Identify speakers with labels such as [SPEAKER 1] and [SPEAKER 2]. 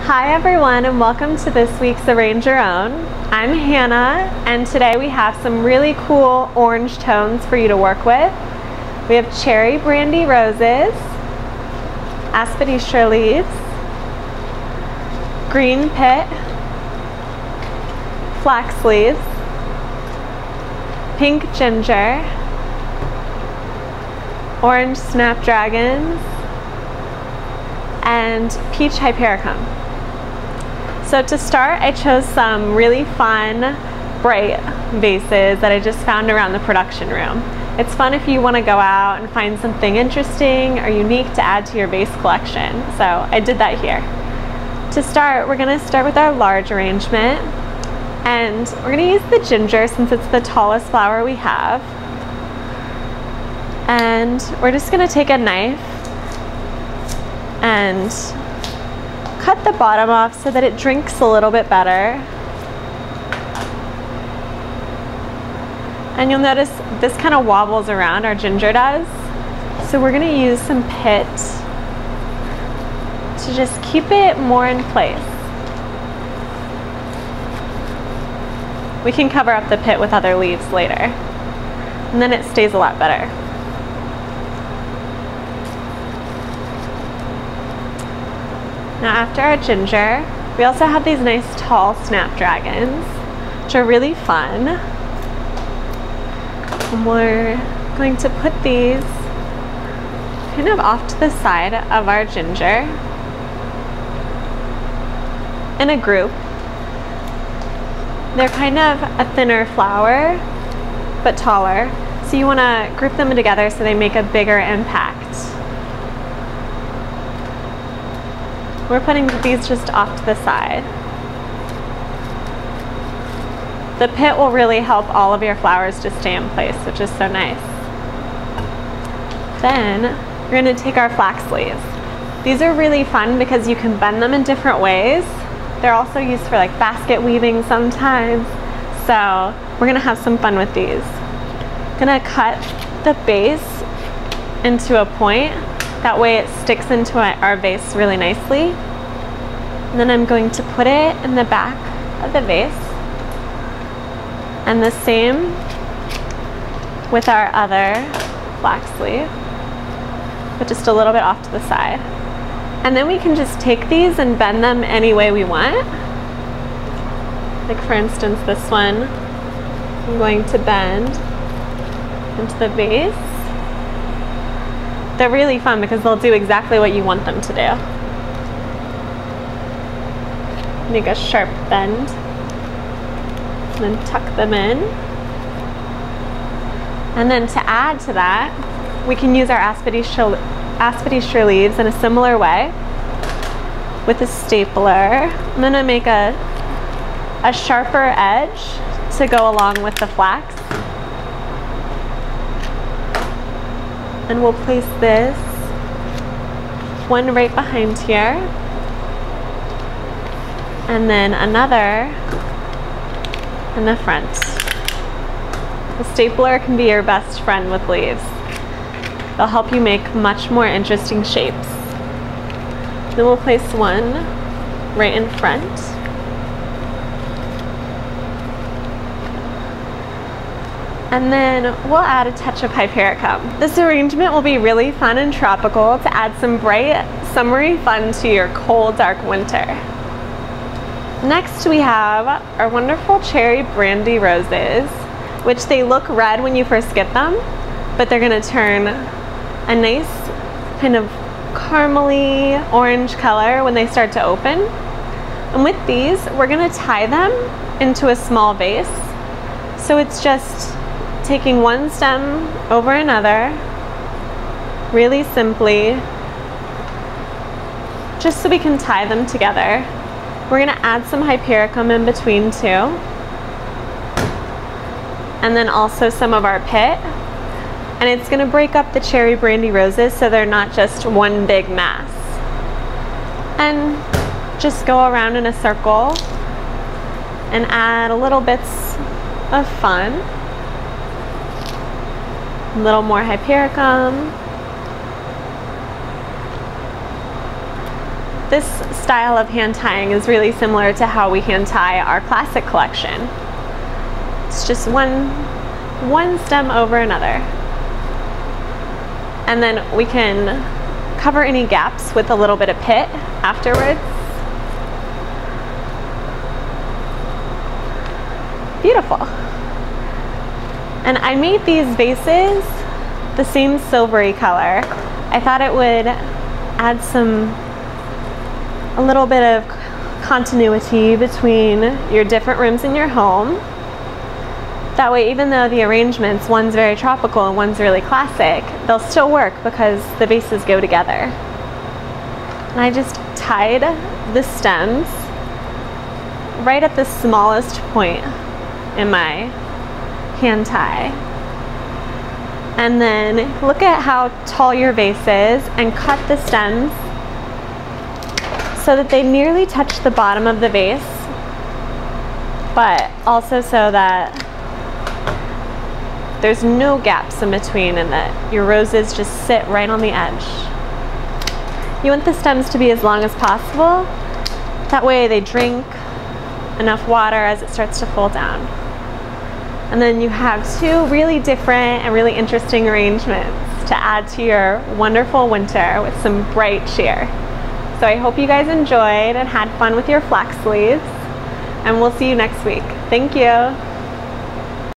[SPEAKER 1] Hi everyone, and welcome to this week's Arrange Your Own. I'm Hannah, and today we have some really cool orange tones for you to work with. We have cherry brandy roses, aspidistra leaves, green pit, flax leaves, pink ginger, orange snapdragons, and peach hypericum. So to start, I chose some really fun, bright vases that I just found around the production room. It's fun if you want to go out and find something interesting or unique to add to your vase collection. So I did that here. To start, we're going to start with our large arrangement. And we're going to use the ginger since it's the tallest flower we have. And we're just going to take a knife and cut the bottom off so that it drinks a little bit better. And you'll notice this kind of wobbles around, our ginger does. So we're going to use some pit to just keep it more in place. We can cover up the pit with other leaves later, and then it stays a lot better. Now after our ginger, we also have these nice tall snapdragons, which are really fun. And we're going to put these kind of off to the side of our ginger in a group. They're kind of a thinner flower, but taller. So you want to group them together so they make a bigger impact. We're putting these just off to the side. The pit will really help all of your flowers to stay in place, which is so nice. Then we're going to take our flax leaves. These are really fun because you can bend them in different ways. They're also used for like basket weaving sometimes. So we're gonna have some fun with these. Gonna cut the base into a point. That way it sticks into our vase really nicely. And then I'm going to put it in the back of the vase. And the same with our other flax leaf, but just a little bit off to the side. And then we can just take these and bend them any way we want. Like for instance, this one, I'm going to bend into the vase. They're really fun because they'll do exactly what you want them to do. Make a sharp bend, and then tuck them in. And then to add to that, we can use our aspidistra leaves in a similar way with a stapler. I'm going to make a sharper edge to go along with the flax. And we'll place this one right behind here, and then another in the front. The stapler can be your best friend with leaves. They'll help you make much more interesting shapes. Then we'll place one right in front. And then we'll add a touch of hypericum. This arrangement will be really fun and tropical to add some bright, summery fun to your cold, dark winter. Next we have our wonderful cherry brandy roses, which they look red when you first get them, but they're gonna turn a nice kind of caramely orange color when they start to open. And with these, we're gonna tie them into a small vase. So it's just taking one stem over another, really simply, just so we can tie them together. We're gonna add some hypericum in between too. And then also some of our pit. And it's gonna break up the cherry brandy roses so they're not just one big mass. And just go around in a circle and add a little bits of fun. A little more hypericum. this style of hand tying is really similar to how we hand tie our classic collection. It's just one stem over another. And then we can cover any gaps with a little bit of pit afterwards. Beautiful. And I made these vases the same silvery color. I thought it would add a little bit of continuity between your different rooms in your home. That way, even though the arrangements, one's very tropical and one's really classic, they'll still work because the vases go together. And I just tied the stems right at the smallest point in my hand tie. And then look at how tall your vase is and cut the stems so that they nearly touch the bottom of the vase, but also so that there's no gaps in between and that your roses just sit right on the edge. You want the stems to be as long as possible. That way they drink enough water as it starts to fall down. And then you have two really different and really interesting arrangements to add to your wonderful winter with some bright cheer. So I hope you guys enjoyed and had fun with your flax sleeves, and we'll see you next week. Thank you.